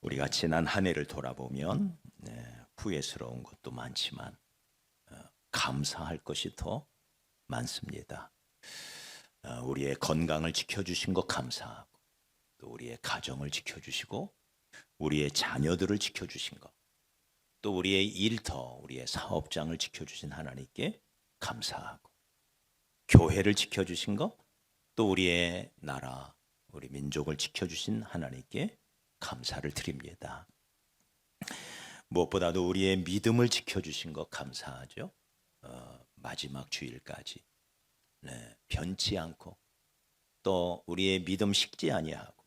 우리가 지난 한 해를 돌아보면 후회스러운 것도 많지만 감사할 것이 더 많습니다. 우리의 건강을 지켜주신 것 감사하고, 또 우리의 가정을 지켜주시고, 우리의 자녀들을 지켜주신 것, 또 우리의 일터, 우리의 사업장을 지켜주신 하나님께 감사하고, 교회를 지켜주신 것, 또 우리의 나라, 우리 민족을 지켜주신 하나님께 감사를 드립니다. 무엇보다도 우리의 믿음을 지켜주신 것 감사하죠. 마지막 주일까지 변치 않고, 또 우리의 믿음 식지 아니하고,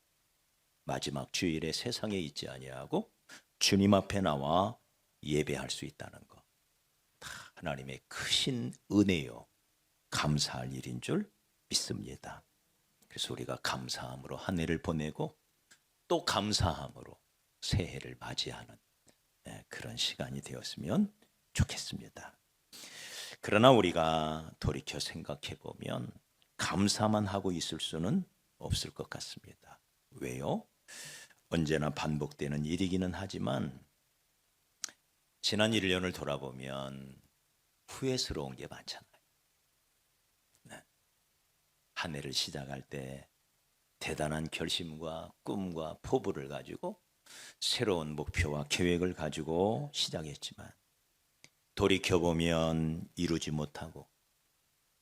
마지막 주일에 세상에 있지 아니하고 주님 앞에 나와 예배할 수 있다는 것, 다 하나님의 크신 은혜요, 감사할 일인 줄 믿습니다. 그래서 우리가 감사함으로 한 해를 보내고, 또 감사함으로 새해를 맞이하는 그런 시간이 되었으면 좋겠습니다. 그러나 우리가 돌이켜 생각해 보면 감사만 하고 있을 수는 없을 것 같습니다. 왜요? 언제나 반복되는 일이기는 하지만 지난 1년을 돌아보면 후회스러운 게 많잖아요. 한 해를 시작할 때 대단한 결심과 꿈과 포부를 가지고 새로운 목표와 계획을 가지고 시작했지만 돌이켜보면 이루지 못하고,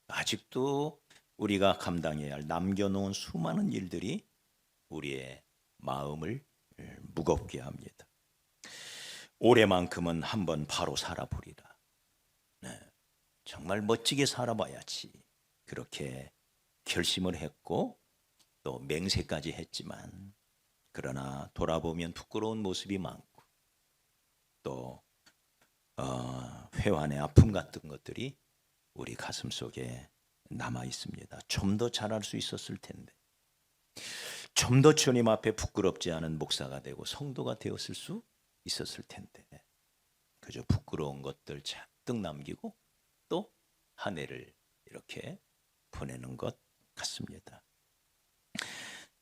아직도 우리가 감당해야 할 남겨놓은 수많은 일들이 우리의 마음을 무겁게 합니다. 올해만큼은 한번 바로 살아보리라. 정말 멋지게 살아봐야지, 그렇게 결심을 했고 또 맹세까지 했지만, 그러나 돌아보면 부끄러운 모습이 많고, 또 회환의 아픔 같은 것들이 우리 가슴 속에 남아 있습니다. 좀 더 잘할 수 있었을 텐데, 좀 더 주님 앞에 부끄럽지 않은 목사가 되고 성도가 되었을 수 있었을 텐데, 그저 부끄러운 것들 잔뜩 남기고 또 한 해를 이렇게 보내는 것 같습니다.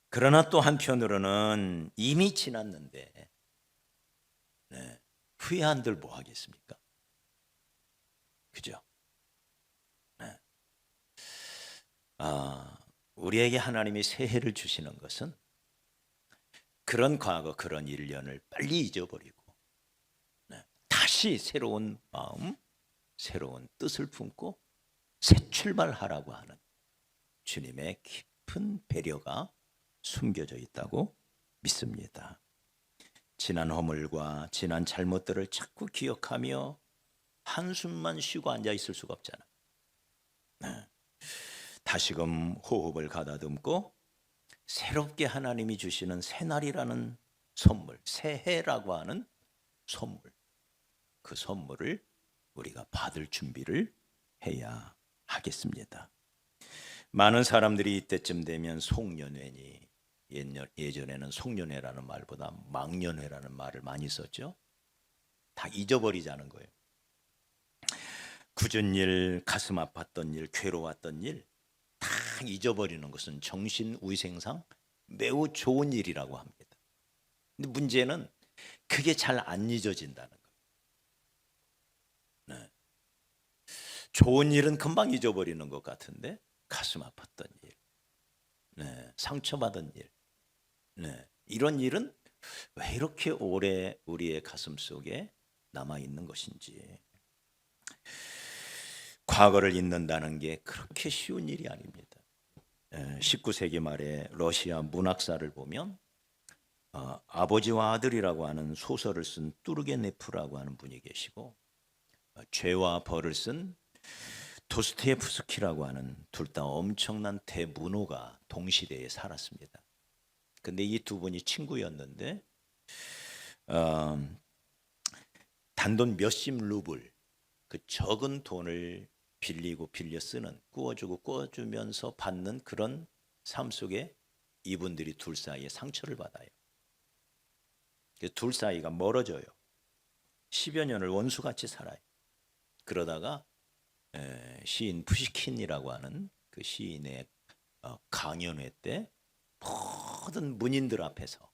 그러나 또 한편으로는 이미 지났는데 후회한들 뭐 하겠습니까? 그죠? 우리에게 하나님이 새해를 주시는 것은 그런 과거, 그런 1년을 빨리 잊어버리고 다시 새로운 마음, 새로운 뜻을 품고 새 출발하라고 하는 주님의 깊은 배려가 숨겨져 있다고 믿습니다. 지난 허물과 지난 잘못들을 자꾸 기억하며 한숨만 쉬고 앉아 있을 수가 없잖아. 다시금 호흡을 가다듬고 새롭게 하나님이 주시는 새날이라는 선물, 새해라고 하는 선물, 그 선물을 우리가 받을 준비를 해야 하겠습니다. 많은 사람들이 이때쯤 되면 송년회니, 예전에는 송년회라는 말보다 망년회라는 말을 많이 썼죠. 다 잊어버리자는 거예요. 굳은 일, 가슴 아팠던 일, 괴로웠던 일 다 잊어버리는 것은 정신위생상 매우 좋은 일이라고 합니다. 근데 문제는 그게 잘 안 잊어진다는 거예요. 좋은 일은 금방 잊어버리는 것 같은데, 가슴 아팠던 일, 상처받은 일, 이런 일은 왜 이렇게 오래 우리의 가슴 속에 남아있는 것인지. 과거를 잊는다는 게 그렇게 쉬운 일이 아닙니다. 19세기 말에 러시아 문학사를 보면 아버지와 아들이라고 하는 소설을 쓴 뚜르게네프라고 하는 분이 계시고, 죄와 벌을 쓴 도스토옙스키라고 하는 둘 다 엄청난 대문호가 동시대에 살았습니다. 근데 이 두 분이 친구였는데 단돈 몇십 루블, 그 적은 돈을 빌리고 빌려 쓰는, 꾸어주고 꾸어주면서 받는 그런 삶 속에 이분들이 둘 사이에 상처를 받아요. 둘 사이가 멀어져요. 10여 년을 원수같이 살아요. 그러다가 시인 푸시킨이라고 하는 그 시인의 강연회 때 모든 문인들 앞에서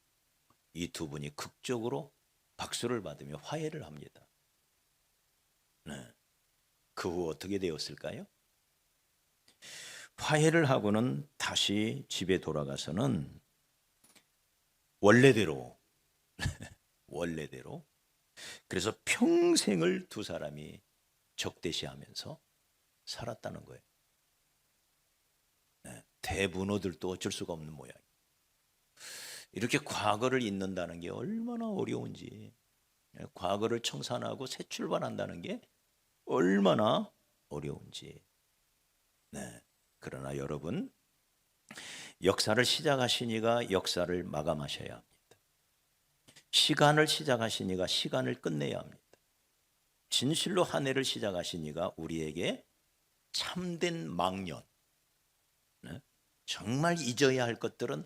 이 두 분이 극적으로 박수를 받으며 화해를 합니다. 네. 그 후 어떻게 되었을까요? 화해를 하고는 다시 집에 돌아가서는 원래대로 원래대로 그래서 평생을 두 사람이 적대시하면서 살았다는 거예요. 네. 대부노들도 어쩔 수가 없는 모양이에요. 이렇게 과거를 잊는다는 게 얼마나 어려운지, 과거를 청산하고 새 출발한다는 게 얼마나 어려운지. 네. 그러나 여러분, 역사를 시작하시니가 역사를 마감하셔야 합니다. 시간을 시작하시니가 시간을 끝내야 합니다. 진실로 한 해를 시작하시니가 우리에게 참된 망년, 네? 정말 잊어야 할 것들은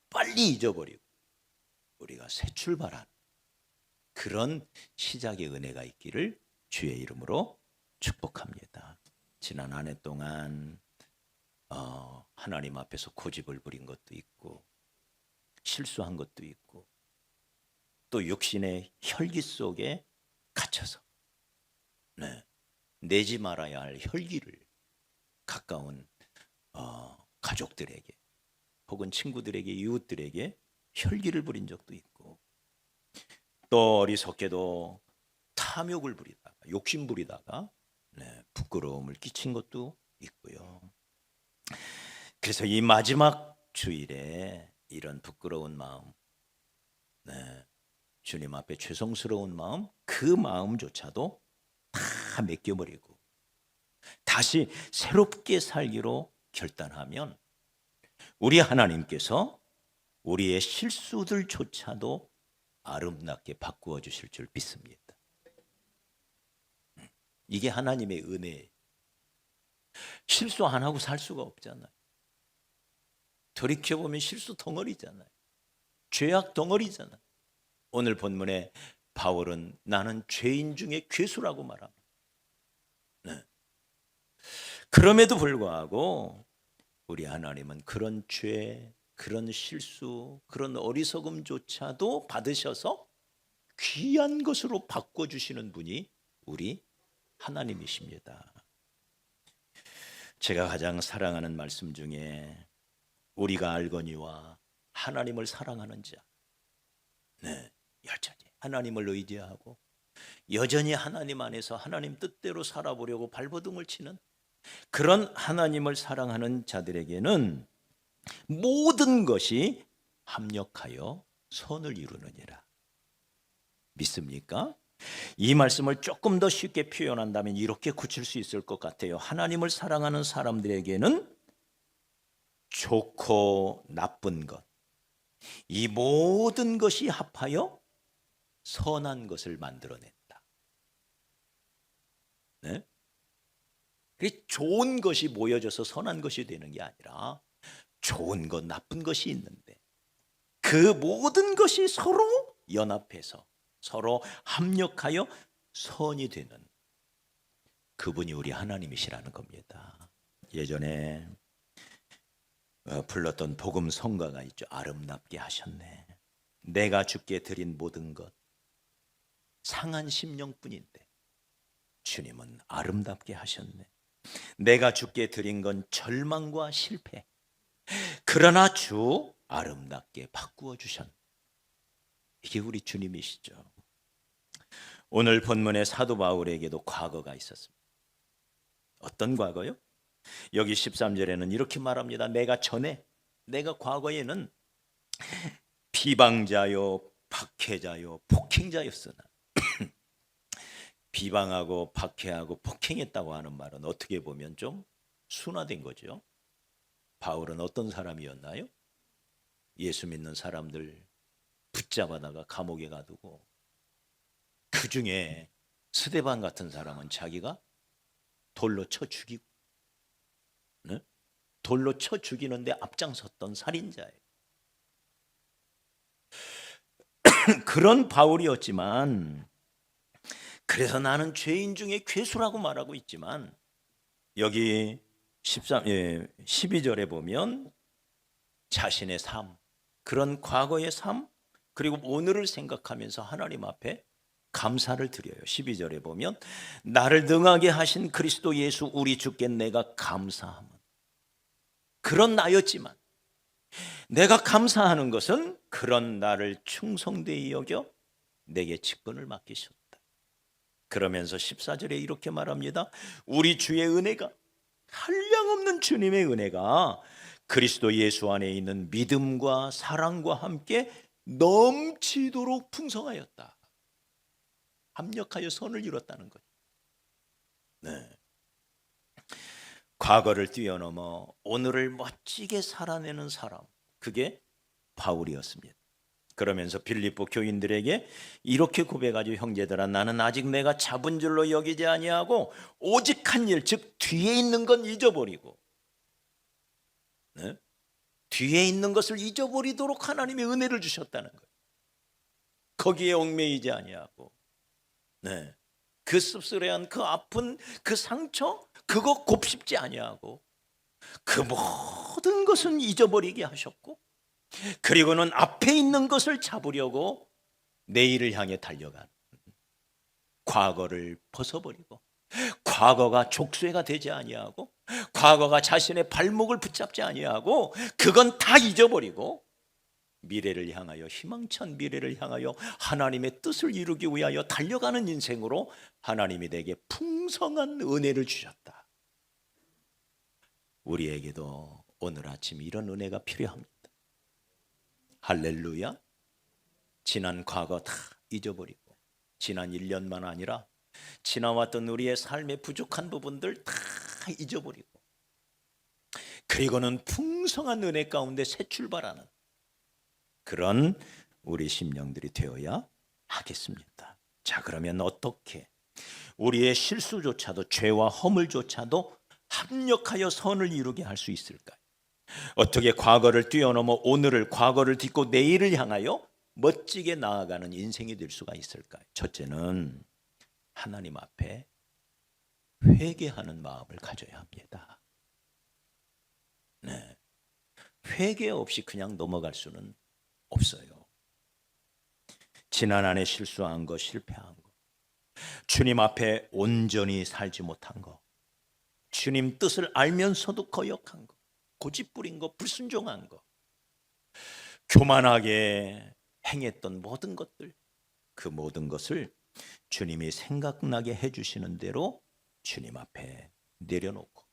빨리 잊어버리고 우리가 새 출발한 그런 시작의 은혜가 있기를 주의 이름으로 축복합니다. 지난 한 해 동안 하나님 앞에서 고집을 부린 것도 있고 실수한 것도 있고 또 육신의 혈기 속에 갇혀서 내지 말아야 할 혈기를 가까운 가족들에게 혹은 친구들에게 이웃들에게 혈기를 부린 적도 있고 또 어리석게도 탐욕을 부리다가 욕심 부리다가 부끄러움을 끼친 것도 있고요. 그래서 이 마지막 주일에 이런 부끄러운 마음, 주님 앞에 죄송스러운 마음, 그 마음조차도 다 맡겨버리고 다시 새롭게 살기로 결단하면 우리 하나님께서 우리의 실수들조차도 아름답게 바꾸어 주실 줄 믿습니다. 이게 하나님의 은혜예요. 실수 안 하고 살 수가 없잖아요. 돌이켜보면 실수 덩어리잖아요. 죄악 덩어리잖아요. 오늘 본문에 바울은 나는 죄인 중에 괴수라고 말합니다. 그럼에도 불구하고 우리 하나님은 그런 죄, 그런 실수, 그런 어리석음조차도 받으셔서 귀한 것으로 바꿔주시는 분이 우리 하나님이십니다. 제가 가장 사랑하는 말씀 중에 우리가 알거니와 하나님을 사랑하는 자, 여전히 하나님을 의지하고 여전히 하나님 안에서 하나님 뜻대로 살아보려고 발버둥을 치는 그런 하나님을 사랑하는 자들에게는 모든 것이 합력하여 선을 이루느니라. 믿습니까? 이 말씀을 조금 더 쉽게 표현한다면 이렇게 굳힐 수 있을 것 같아요. 하나님을 사랑하는 사람들에게는 좋고 나쁜 것, 이 모든 것이 합하여 선한 것을 만들어낸다. 네? 좋은 것이 모여져서 선한 것이 되는 게 아니라 좋은 것, 나쁜 것이 있는데 그 모든 것이 서로 연합해서 서로 합력하여 선이 되는 그분이 우리 하나님이시라는 겁니다. 예전에 불렀던 복음 성가가 있죠. 아름답게 하셨네. 내가 주께 드린 모든 것 상한 심령뿐인데 주님은 아름답게 하셨네. 내가 주께 드린 건 절망과 실패. 그러나 주 아름답게 바꾸어 주셨네. 이게 우리 주님이시죠. 오늘 본문의 사도 바울에게도 과거가 있었습니다. 어떤 과거요? 여기 13절에는 이렇게 말합니다. 내가 과거에는 비방자요, 박해자요, 폭행자였으나 비방하고 박해하고 폭행했다고 하는 말은 어떻게 보면 좀 순화된 거죠. 바울은 어떤 사람이었나요? 예수 믿는 사람들 붙잡아다가 감옥에 가두고 그 중에 스데반 같은 사람은 자기가 돌로 쳐 죽이고 돌로 쳐 죽이는데 앞장섰던 살인자예요. 그런 바울이었지만 그래서 나는 죄인 중에 괴수라고 말하고 있지만 여기 12절에 보면 자신의 삶, 그런 과거의 삶, 그리고 오늘을 생각하면서 하나님 앞에 감사를 드려요. 12절에 보면 나를 능하게 하신 그리스도 예수 우리 주께 내가 감사함은, 그런 나였지만 내가 감사하는 것은 그런 나를 충성되이 여겨 내게 직분을 맡기셨다. 그러면서 14절에 이렇게 말합니다. 우리 주의 은혜가, 한량없는 주님의 은혜가 그리스도 예수 안에 있는 믿음과 사랑과 함께 넘치도록 풍성하였다. 합력하여 선을 이뤘다는 거죠. 네. 과거를 뛰어넘어 오늘을 멋지게 살아내는 사람, 그게 바울이었습니다. 그러면서 빌립보 교인들에게 이렇게 고백하죠. 형제들아, 나는 아직 내가 잡은 줄로 여기지 아니하고 오직 한 일, 즉 뒤에 있는 건 잊어버리고, 네? 뒤에 있는 것을 잊어버리도록 하나님의 은혜를 주셨다는 거예요. 거기에 얽매이지 아니하고, 네. 그 씁쓸해한 그 아픈 그 상처, 그거 곱씹지 아니하고 그 모든 것은 잊어버리게 하셨고, 그리고는 앞에 있는 것을 잡으려고 내일을 향해 달려간, 과거를 벗어버리고, 과거가 족쇄가 되지 아니하고, 과거가 자신의 발목을 붙잡지 아니하고, 그건 다 잊어버리고 미래를 향하여, 희망찬 미래를 향하여 하나님의 뜻을 이루기 위하여 달려가는 인생으로 하나님이 내게 풍성한 은혜를 주셨다. 우리에게도 오늘 아침 이런 은혜가 필요합니다. 할렐루야. 지난 과거 다 잊어버리고, 지난 1년만 아니라 지나왔던 우리의 삶의 부족한 부분들 다 잊어버리고, 그리고는 풍성한 은혜 가운데 새 출발하는 그런 우리 심령들이 되어야 하겠습니다. 자, 그러면 어떻게 우리의 실수조차도, 죄와 허물조차도 합력하여 선을 이루게 할 수 있을까요? 어떻게 과거를 뛰어넘어 오늘을, 과거를 딛고 내일을 향하여 멋지게 나아가는 인생이 될 수가 있을까요? 첫째는 하나님 앞에 회개하는 마음을 가져야 합니다. 네. 회개 없이 그냥 넘어갈 수는 없어요. 지난 한 해 실수한 거, 실패한 거, 주님 앞에 온전히 살지 못한 거, 주님 뜻을 알면서도 거역한 거, 고집부린 거, 불순종한 거, 교만하게 행했던 모든 것들, 그 모든 것을 주님이 생각나게 해주시는 대로 주님 앞에 내려놓고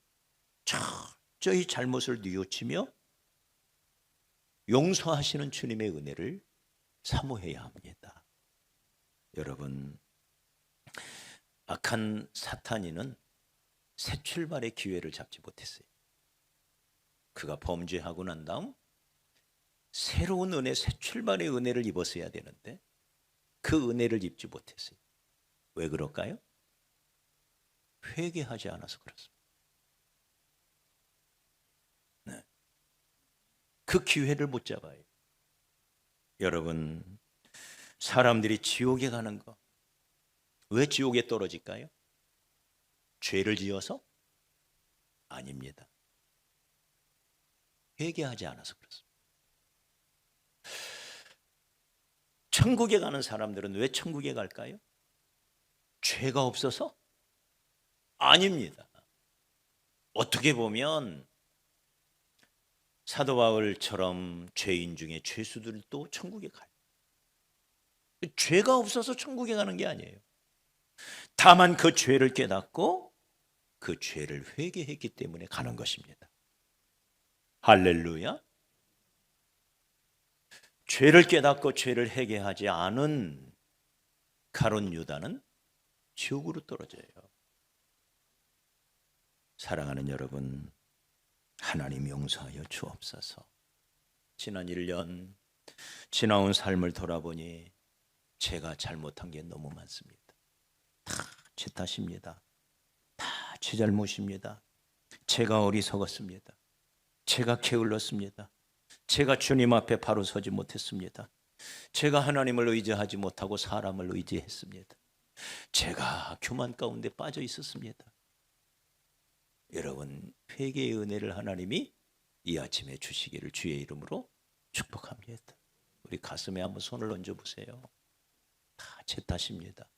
철저히 잘못을 뉘우치며 용서하시는 주님의 은혜를 사모해야 합니다. 여러분, 악한 사탄이는 새 출발의 기회를 잡지 못했어요. 그가 범죄하고 난 다음 새로운 은혜, 새 출발의 은혜를 입었어야 되는데 그 은혜를 입지 못했어요. 왜 그럴까요? 회개하지 않아서 그렇습니다. 네. 그 기회를 못 잡아요. 여러분, 사람들이 지옥에 가는 거, 왜 지옥에 떨어질까요? 죄를 지어서? 아닙니다. 회개하지 않아서 그렇습니다. 천국에 가는 사람들은 왜 천국에 갈까요? 죄가 없어서? 아닙니다. 어떻게 보면 사도 바울처럼 죄인 중에 죄수들도 천국에 가요. 죄가 없어서 천국에 가는 게 아니에요. 다만 그 죄를 깨닫고 그 죄를 회개했기 때문에 가는 것입니다. 할렐루야. 죄를 깨닫고 죄를 회개하지 않은 가룟 유다는 지옥으로 떨어져요. 사랑하는 여러분, 하나님 용서하여 주옵소서. 지난 1년 지나온 삶을 돌아보니 제가 잘못한 게 너무 많습니다. 다 제 탓입니다. 다 제 잘못입니다. 제가 어리석었습니다. 제가 게을렀습니다. 제가 주님 앞에 바로 서지 못했습니다. 제가 하나님을 의지하지 못하고 사람을 의지했습니다. 제가 교만 가운데 빠져 있었습니다. 여러분, 회개의 은혜를 하나님이 이 아침에 주시기를 주의 이름으로 축복합니다. 우리 우리 가슴에 한번 손을 얹어보세요. 다 제 탓입니다.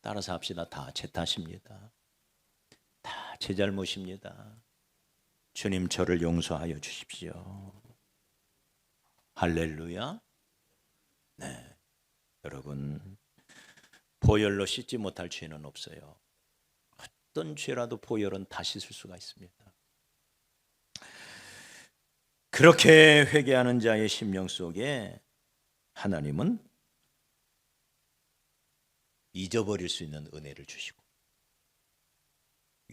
따라서 합시다. 다 제 탓입니다. 다 제 잘못입니다. 주님, 저를 용서하여 주십시오. 할렐루야. 네, 여러분, 보혈로 씻지 못할 죄는 없어요. 어떤 죄라도 보혈은 다 씻을 수가 있습니다. 그렇게 회개하는 자의 심령 속에 하나님은 잊어버릴 수 있는 은혜를 주시고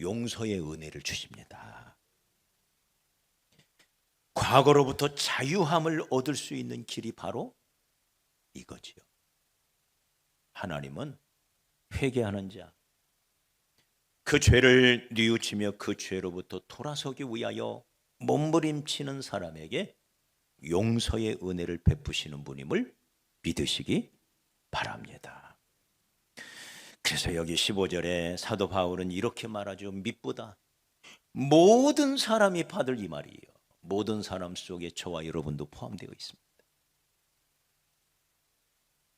용서의 은혜를 주십니다. 과거로부터 자유함을 얻을 수 있는 길이 바로 이거지요. 하나님은 회개하는 자, 그 죄를 뉘우치며 그 죄로부터 돌아서기 위하여 몸부림치는 사람에게 용서의 은혜를 베푸시는 분임을 믿으시기 바랍니다. 그래서 여기 15절에 사도 바울은 이렇게 말하죠. mit보다 모든 사람이 받을, 이 말이에요. 모든 사람 속에 저와 여러분도 포함되어 있습니다.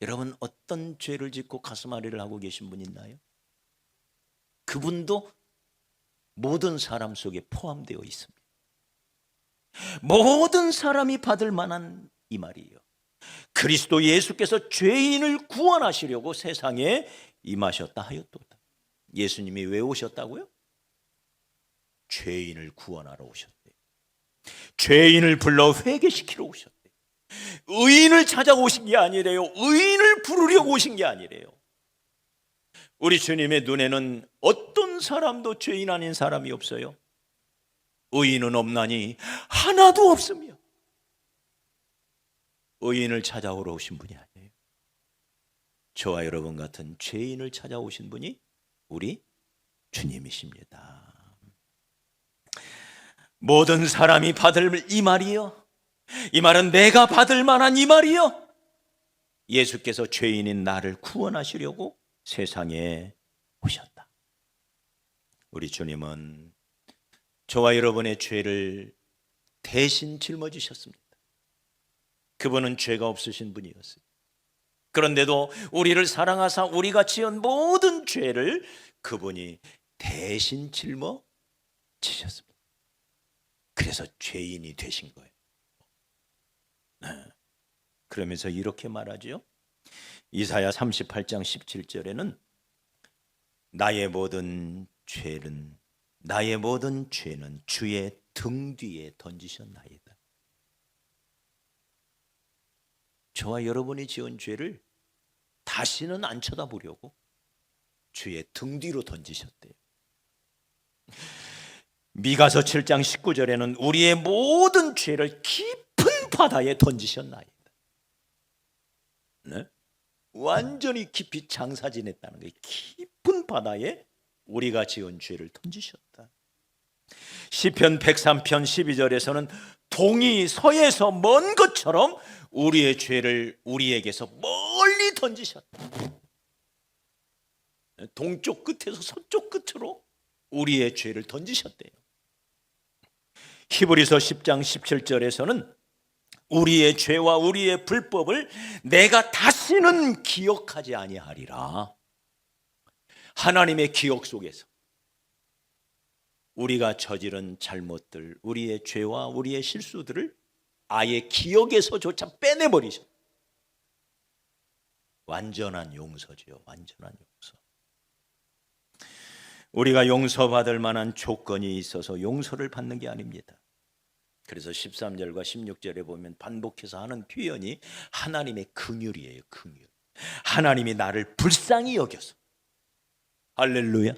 여러분, 어떤 죄를 짓고 가슴앓이를 하고 계신 분 있나요? 그분도 모든 사람 속에 포함되어 있습니다. 모든 사람이 받을 만한, 이 말이에요. 그리스도 예수께서 죄인을 구원하시려고 세상에 임하셨다 하였도다. 예수님이 왜 오셨다고요? 죄인을 구원하러 오셨대요. 죄인을 불러 회개시키러 오셨대요. 의인을 찾아오신 게 아니래요. 의인을 부르려고 오신 게 아니래요. 우리 주님의 눈에는 어떤 사람도 죄인 아닌 사람이 없어요. 의인은 없나니 하나도 없으며, 의인을 찾아오러 오신 분이 아니에요. 저와 여러분 같은 죄인을 찾아오신 분이 우리 주님이십니다. 모든 사람이 받을, 이 말이요. 이 말은 내가 받을 만한, 이 말이요. 예수께서 죄인인 나를 구원하시려고 세상에 오셨다. 우리 주님은 저와 여러분의 죄를 대신 짊어지셨습니다. 그분은 죄가 없으신 분이었어요. 그런데도 우리를 사랑하사 우리가 지은 모든 죄를 그분이 대신 짊어지셨습니다. 그래서 죄인이 되신 거예요. 네. 그러면서 이렇게 말하죠. 이사야 38장 17절에는 나의 모든 죄는 주의 등 뒤에 던지셨나이다. 저와 여러분이 지은 죄를 다시는 안 쳐다보려고 주의 등 뒤로 던지셨대요. 미가서 7장 19절에는 우리의 모든 죄를 깊은 바다에 던지셨나이다. 네? 완전히 깊이 장사 지냈다는 거예요. 깊은 바다에 우리가 지은 죄를 던지셨다. 시편 103편 12절에서는 동이 서에서 먼 것처럼 우리의 죄를 우리에게서 멀리 던지셨다. 동쪽 끝에서 서쪽 끝으로 우리의 죄를 던지셨대요. 히브리서 10장 17절에서는 우리의 죄와 우리의 불법을 내가 다시는 기억하지 아니하리라. 하나님의 기억 속에서 우리가 저지른 잘못들, 우리의 죄와 우리의 실수들을 아예 기억에서조차 빼내버리셨다. 완전한 용서지요. 완전한 용서. 우리가 용서받을 만한 조건이 있어서 용서를 받는 게 아닙니다. 그래서 13절과 16절에 보면 반복해서 하는 표현이 하나님의 긍휼이에요. 긍휼. 하나님이 나를 불쌍히 여겨서, 할렐루야,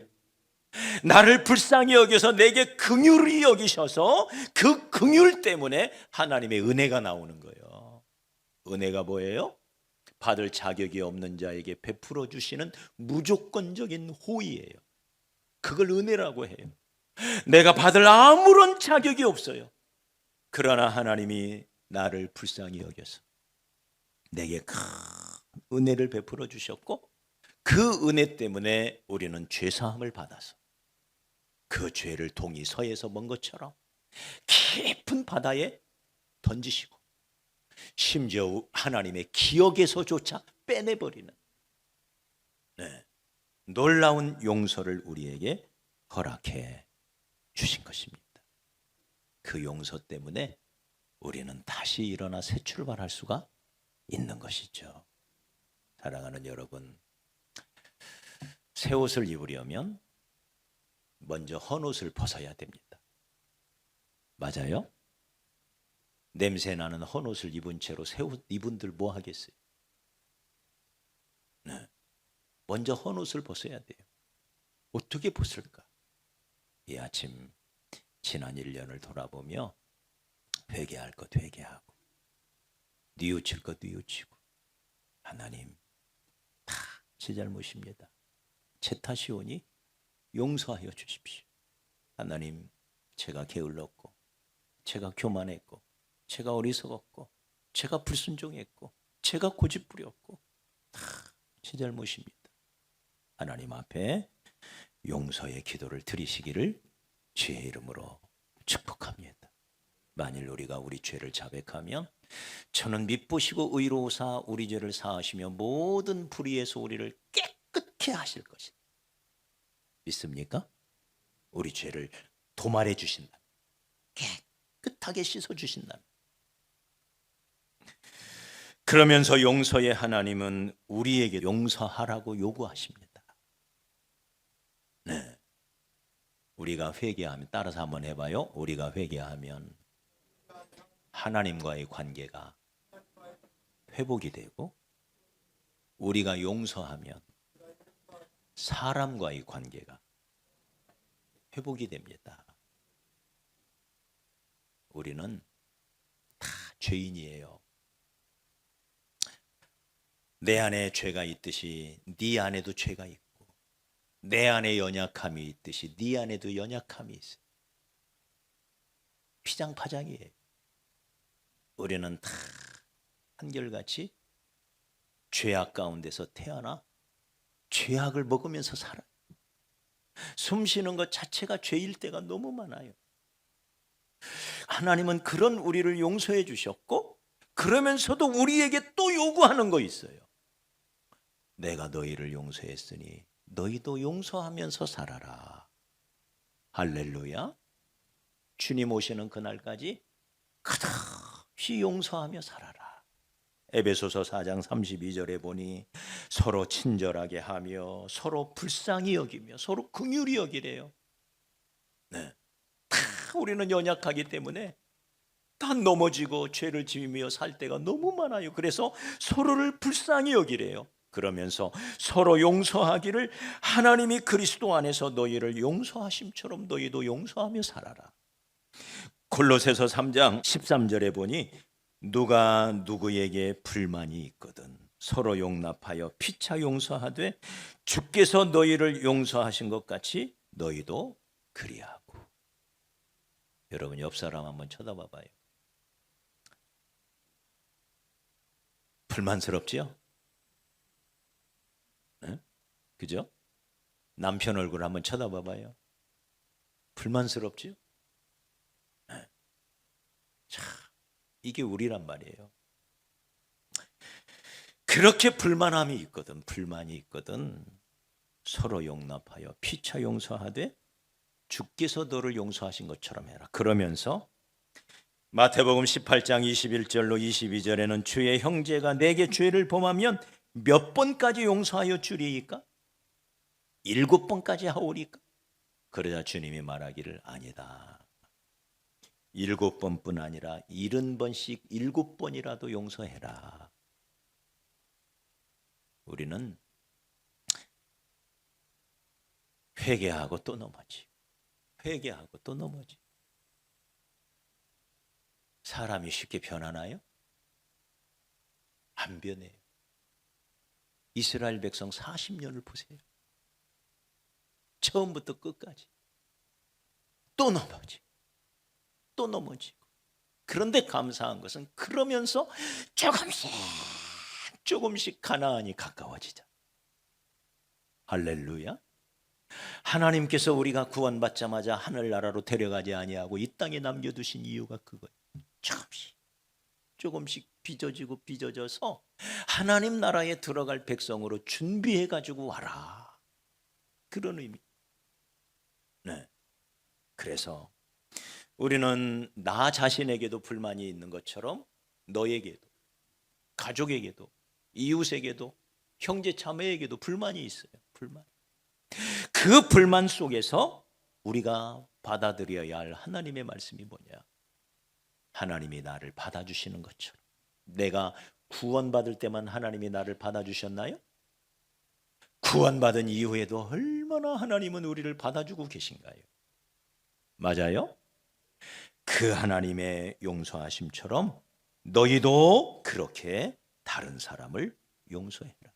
나를 불쌍히 여겨서 내게 긍휼히 여기셔서 그 긍휼 때문에 하나님의 은혜가 나오는 거예요. 은혜가 뭐예요? 받을 자격이 없는 자에게 베풀어 주시는 무조건적인 호의예요. 그걸 은혜라고 해요. 내가 받을 아무런 자격이 없어요. 그러나 하나님이 나를 불쌍히 여겨서 내게 큰 은혜를 베풀어 주셨고, 그 은혜 때문에 우리는 죄사함을 받아서 그 죄를 동이 서에서 먼 것처럼 깊은 바다에 던지시고 심지어 하나님의 기억에서조차 빼내버리는 놀라운 용서를 우리에게 허락해 주신 것입니다. 그 용서 때문에 우리는 다시 일어나 새 출발할 수가 있는 것이죠. 사랑하는 여러분, 새 옷을 입으려면 먼저 헌 옷을 벗어야 됩니다. 맞아요? 냄새나는 헌 옷을 입은 채로 새 옷 입은들 뭐 하겠어요? 먼저 헌 옷을 벗어야 돼요. 어떻게 벗을까? 이 아침 지난 1년을 돌아보며 회개할 것 회개하고 뉘우칠 것 뉘우치고, 하나님 다 제 잘못입니다. 제 탓이오니 용서하여 주십시오. 하나님, 제가 게을렀고, 제가 교만했고, 제가 어리석었고, 제가 불순종했고, 제가 고집부렸고, 다 제 잘못입니다. 하나님 앞에 용서의 기도를 드리시기를 주의 이름으로 축복합니다. 만일 우리가 우리 죄를 자백하면 저는 미쁘시고 의로우사 우리 죄를 사하시며 모든 불의에서 우리를 깨끗게 하실 것이다. 믿습니까? 우리 죄를 도말해 주신다. 깨끗하게 씻어 주신다. 그러면서 용서의 하나님은 우리에게 용서하라고 요구하십니다. 네. 우리가 회개하면, 따라서 한번 해봐요. 우리가 회개하면 하나님과의 관계가 회복이 되고, 우리가 용서하면 사람과의 관계가 회복이 됩니다. 우리는 다 죄인이에요. 내 안에 죄가 있듯이 네 안에도 죄가 있고, 내 안에 연약함이 있듯이 네 안에도 연약함이 있어요. 피장파장이에요. 우리는 다 한결같이 죄악 가운데서 태어나 죄악을 먹으면서 살아요. 숨 쉬는 것 자체가 죄일 때가 너무 많아요. 하나님은 그런 우리를 용서해 주셨고, 그러면서도 우리에게 또 요구하는 거 있어요. 내가 너희를 용서했으니 너희도 용서하면서 살아라. 할렐루야. 주님 오시는 그날까지 끝없이 용서하며 살아라. 에베소서 4장 32절에 보니 서로 친절하게 하며 서로 불쌍히 여기며 서로 긍휼히 여기래요. 네. 다 우리는 연약하기 때문에 다 넘어지고 죄를 지으며 살 때가 너무 많아요. 그래서 서로를 불쌍히 여기래요. 그러면서 서로 용서하기를 하나님이 그리스도 안에서 너희를 용서하심처럼 너희도 용서하며 살아라. 골로새서 3장 13절에 보니 누가 누구에게 불만이 있거든 서로 용납하여 피차 용서하되 주께서 너희를 용서하신 것 같이 너희도 그리하고. 여러분 옆 사람 한번 쳐다봐 봐요. 불만스럽지요? 네? 그죠? 남편 얼굴 한번 쳐다봐 봐요. 불만스럽지요? 네. 자, 이게 우리란 말이에요. 그렇게 불만함이 있거든, 불만이 있거든 서로 용납하여 피차 용서하되 주께서 너를 용서하신 것처럼 해라. 그러면서 마태복음 18장 21절로 22절에는 주의 형제가 내게 죄를 범하면 몇 번까지 용서하여 주리이까? 7번까지 하오리까? 그러자 주님이 말하기를 아니다. 7번뿐 아니라 70번씩 7번이라도 용서해라. 우리는 회개하고 또 넘어지. 회개하고 또 넘어지. 사람이 쉽게 변하나요? 안 변해요. 이스라엘 백성 40년을 보세요. 처음부터 끝까지 또 넘어지고 또 넘어지고. 그런데 감사한 것은 그러면서 조금씩 가나안이 가까워지자. 할렐루야. 하나님께서 우리가 구원받자마자 하늘나라로 데려가지 아니하고 이 땅에 남겨두신 이유가 그거예요. 조금씩 빚어져서 하나님 나라에 들어갈 백성으로 준비해 가지고 와라. 그런 의미. 네. 그래서 우리는 나 자신에게도 불만이 있는 것처럼 너에게도, 가족에게도, 이웃에게도, 형제 자매에게도 불만이 있어요. 불만. 그 불만 속에서 우리가 받아들여야 할 하나님의 말씀이 뭐냐? 하나님이 나를 받아주시는 것처럼. 내가 구원받을 때만 하나님이 나를 받아주셨나요? 구원받은 이후에도 얼마나 하나님은 우리를 받아주고 계신가요? 맞아요? 그 하나님의 용서하심처럼 너희도 그렇게 다른 사람을 용서해라.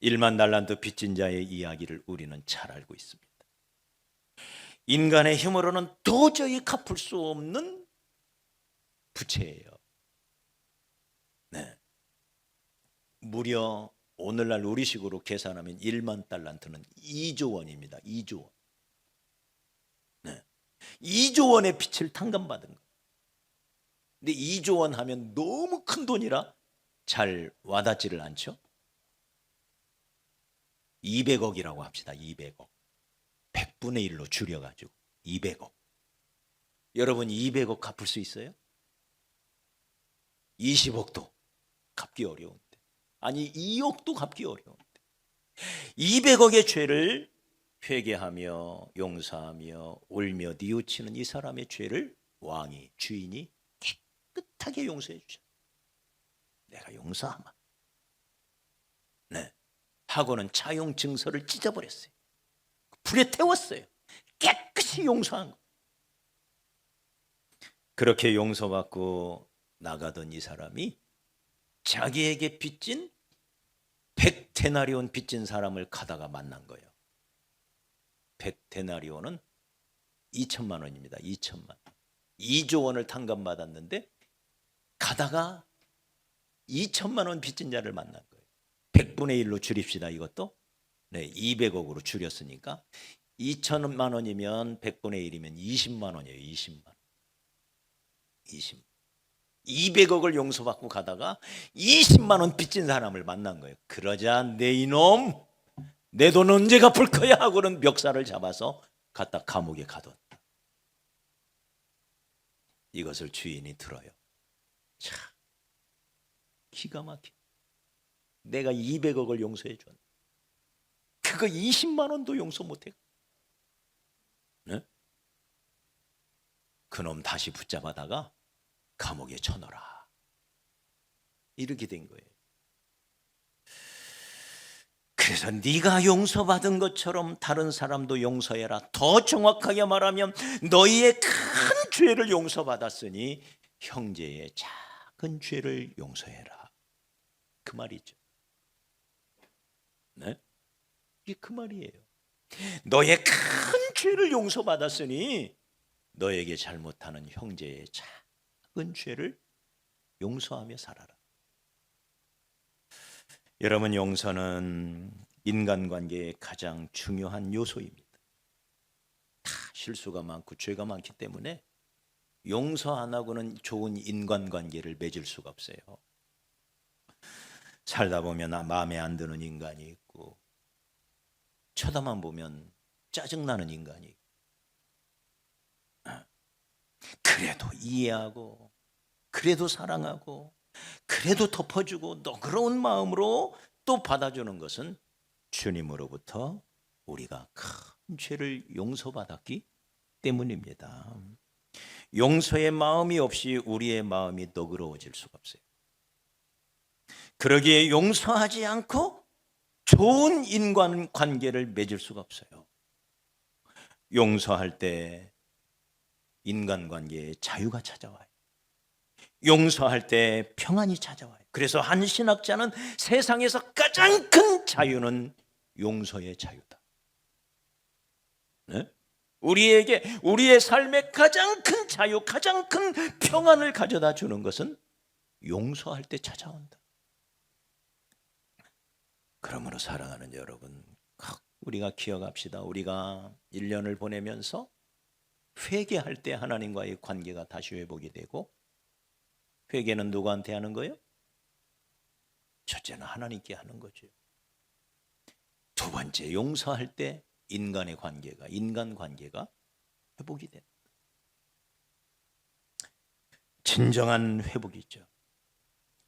1만 달란트 빚진 자의 이야기를 우리는 잘 알고 있습니다. 인간의 힘으로는 도저히 갚을 수 없는 부채예요. 네. 무려 오늘날 우리식으로 계산하면 1만 달란트는 2조 원입니다. 2조 원. 네. 2조 원의 빚을 탕감받은 거예요. 근데 2조 원 하면 너무 큰 돈이라 잘 와닿지를 않죠. 200억이라고 합시다. 200억. 100분의 1로 줄여가지고 200억. 여러분 200억 갚을 수 있어요? 20억도 갚기 어려운데. 아니 2억도 갚기 어려운데. 200억의 죄를 회개하며 용서하며 울며 뉘우치는 이 사람의 죄를 왕이, 주인이 깨끗하게 용서해 주죠. 내가 용서하마. 네. 하고는 차용 증서를 찢어버렸어요. 불에 태웠어요. 깨끗이 용서한 거. 그렇게 용서받고 나가던 이 사람이 자기에게 빚진 100데나리온 빚진 사람을 가다가 만난 거예요. 100데나리온은 2천만 원입니다. 2천만 원. 2조 원을 탕감받았는데 가다가 2천만 원 빚진 자를 만난 거예요. 100분의 1로 줄입시다. 이것도. 네, 200억으로 줄였으니까 2천만 원이면 100분의 1이면 20만 원이에요. 20만 원. 20만 원. 200억을 용서받고 가다가 20만 원 빚진 사람을 만난 거예요. 그러자 내 이놈, 내 돈 언제 갚을 거야 하고는 멱살을 잡아서 갖다 감옥에 가뒀다. 이것을 주인이 들어요. 참 기가 막혀. 내가 200억을 용서해 줬는데 그거 20만 원도 용서 못해. 네? 그놈 다시 붙잡아다가 감옥에 쳐넣어라. 이렇게 된 거예요. 그래서 네가 용서받은 것처럼 다른 사람도 용서해라. 더 정확하게 말하면 너희의 큰 죄를 용서받았으니 형제의 작은 죄를 용서해라. 그 말이죠. 네? 이게 그 말이에요. 너의 큰 죄를 용서받았으니 너에게 잘못하는 형제의 작은 죄를 용서하며 살아라. 여러분, 용서는 인간관계의 가장 중요한 요소입니다. 다 실수가 많고 죄가 많기 때문에 용서 안 하고는 좋은 인간관계를 맺을 수가 없어요. 살다 보면 마음에 안 드는 인간이 있고 쳐다만 보면 짜증나는 인간이 있고 그래도 이해하고 그래도 사랑하고 그래도 덮어주고 너그러운 마음으로 또 받아주는 것은 주님으로부터 우리가 큰 죄를 용서받았기 때문입니다. 용서의 마음이 없이 우리의 마음이 너그러워질 수가 없어요. 그러기에 용서하지 않고 좋은 인간관계를 맺을 수가 없어요. 용서할 때 인간관계에 자유가 찾아와요. 용서할 때 평안이 찾아와요. 그래서 한 신학자는 세상에서 가장 큰 자유는 용서의 자유다. 네? 우리에게 우리의 삶의 가장 큰 자유, 가장 큰 평안을 가져다 주는 것은 용서할 때 찾아온다. 그러므로 사랑하는 여러분, 우리가 기억합시다. 우리가 1년을 보내면서 회개할 때 하나님과의 관계가 다시 회복이 되고 회개는 누구한테 하는 거예요? 첫째는 하나님께 하는 거죠. 두 번째, 용서할 때 인간 관계가 회복이 됩니다. 진정한 회복이죠.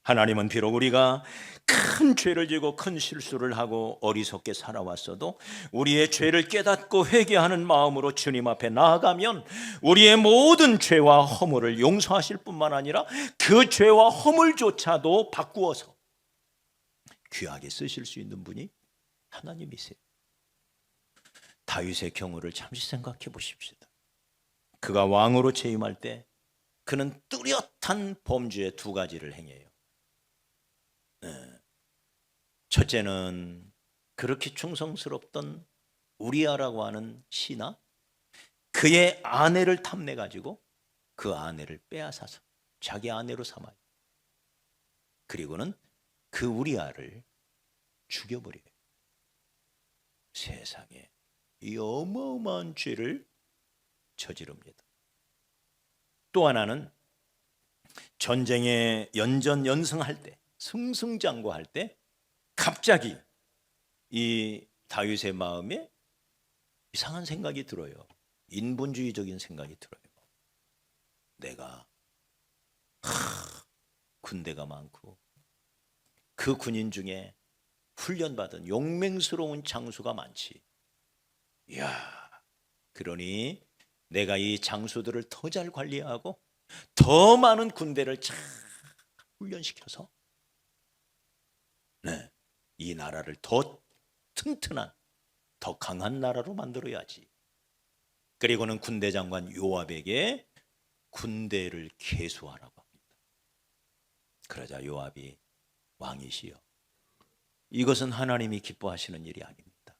하나님은 비록 우리가 큰 죄를 지고 큰 실수를 하고 어리석게 살아왔어도 우리의 죄를 깨닫고 회개하는 마음으로 주님 앞에 나아가면 우리의 모든 죄와 허물을 용서하실 뿐만 아니라 그 죄와 허물조차도 바꾸어서 귀하게 쓰실 수 있는 분이 하나님이세요. 다윗의 경우를 잠시 생각해 보십시오. 그가 왕으로 재임할 때 그는 뚜렷한 범죄의 두 가지를 행해요. 첫째는 그렇게 충성스럽던 우리아라고 하는 신하, 그의 아내를 탐내 가지고 그 아내를 빼앗아서 자기 아내로 삼아요. 그리고는 그 우리아를 죽여버려요. 세상에 이 어마어마한 죄를 저지릅니다. 또 하나는 전쟁에 연전연승할 때, 승승장구할 때 갑자기 이 다윗의 마음에 이상한 생각이 들어요. 인본주의적인 생각이 들어요. 내가 군대가 많고 그 군인 중에 훈련받은 용맹스러운 장수가 많지. 이야, 그러니 내가 이 장수들을 더 잘 관리하고 더 많은 군대를 잘 훈련시켜서 이 나라를 더 튼튼한, 더 강한 나라로 만들어야지. 그리고는 군대 장관 요압에게 군대를 계수하라고 합니다. 그러자 요압이 왕이시여, 이것은 하나님이 기뻐하시는 일이 아닙니다.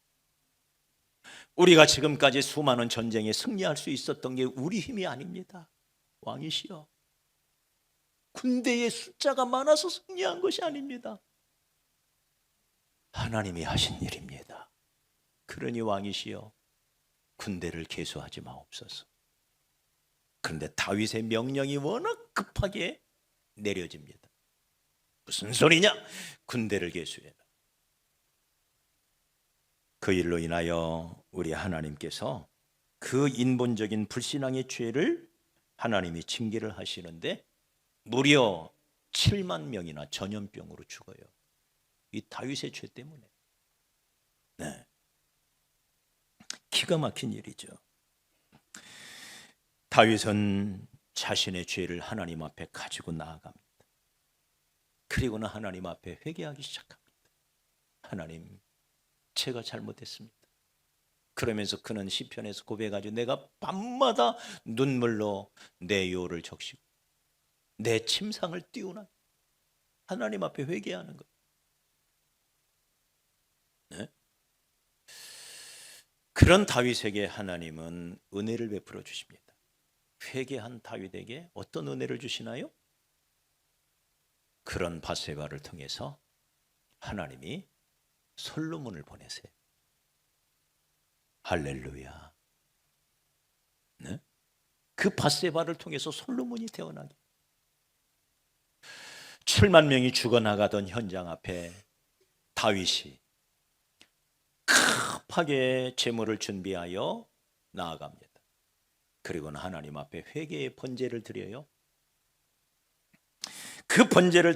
우리가 지금까지 수많은 전쟁에 승리할 수 있었던 게 우리 힘이 아닙니다. 왕이시여, 군대의 숫자가 많아서 승리한 것이 아닙니다. 하나님이 하신 일입니다. 그러니 왕이시여, 군대를 계수하지 마옵소서. 그런데 다윗의 명령이 워낙 급하게 내려집니다. 무슨 소리냐? 군대를 계수해라. 그 일로 인하여 우리 하나님께서 그 인본적인 불신앙의 죄를 하나님이 징계를 하시는데 무려 7만 명이나 전염병으로 죽어요. 이 다윗의 죄 때문에. 기가 막힌 일이죠. 다윗은 자신의 죄를 하나님 앞에 가지고 나아갑니다. 그리고는 하나님 앞에 회개하기 시작합니다. 하나님, 제가 잘못했습니다. 그러면서 그는 시편에서 고백하죠. 내가 밤마다 눈물로 내 요를 적시고 내 침상을 띄우나 하나님 앞에 회개하는 것. 그런 다윗에게 하나님은 은혜를 베풀어 주십니다. 회개한 다윗에게 어떤 은혜를 주시나요? 그런 밧세바를 통해서 하나님이 솔로몬을 보내세요. 할렐루야. 그 밧세바를 통해서 솔로몬이 태어나게. 7만 명이 죽어나가던 현장 앞에 다윗이 급하게 제물을 준비하여 나아갑니다. 그리고는 하나님 앞에 회개의 번제를 드려요. 그 번제를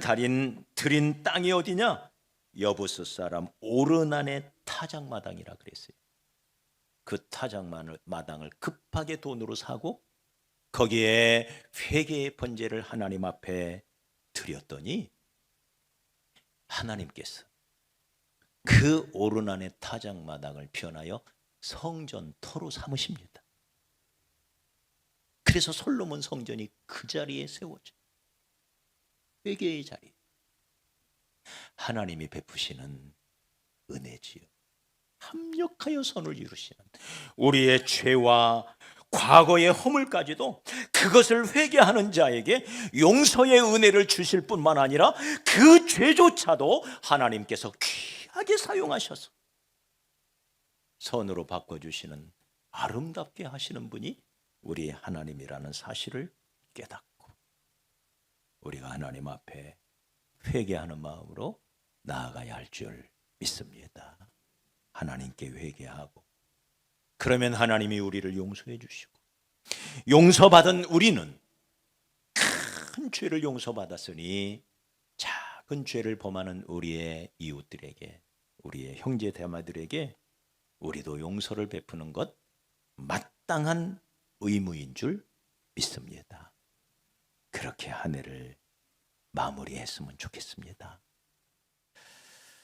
드린 땅이 어디냐? 여부스 사람 오르난의 타작마당이라 그랬어요. 그 타작마당을 급하게 돈으로 사고 거기에 회개의 번제를 하나님 앞에 드렸더니 하나님께서 그 오르난의 타작마당을 변하여 성전터로 삼으십니다. 그래서 솔로몬 성전이 그 자리에 세워져요. 회개의 자리. 하나님이 베푸시는 은혜지요. 합력하여 선을 이루시는 우리의 죄와 과거의 허물까지도 그것을 회개하는 자에게 용서의 은혜를 주실 뿐만 아니라 그 죄조차도 하나님께서 귀하게 사용하셔서 선으로 바꿔주시는, 아름답게 하시는 분이 우리 하나님이라는 사실을 깨닫고 우리가 하나님 앞에 회개하는 마음으로 나아가야 할 줄 믿습니다. 하나님께 회개하고 그러면 하나님이 우리를 용서해 주시고 용서받은 우리는 큰 죄를 용서받았으니 작은 죄를 범하는 우리의 이웃들에게 우리의 형제 자매들에게 우리도 용서를 베푸는 것 마땅한 의무인 줄 믿습니다. 그렇게 한 해를 마무리했으면 좋겠습니다.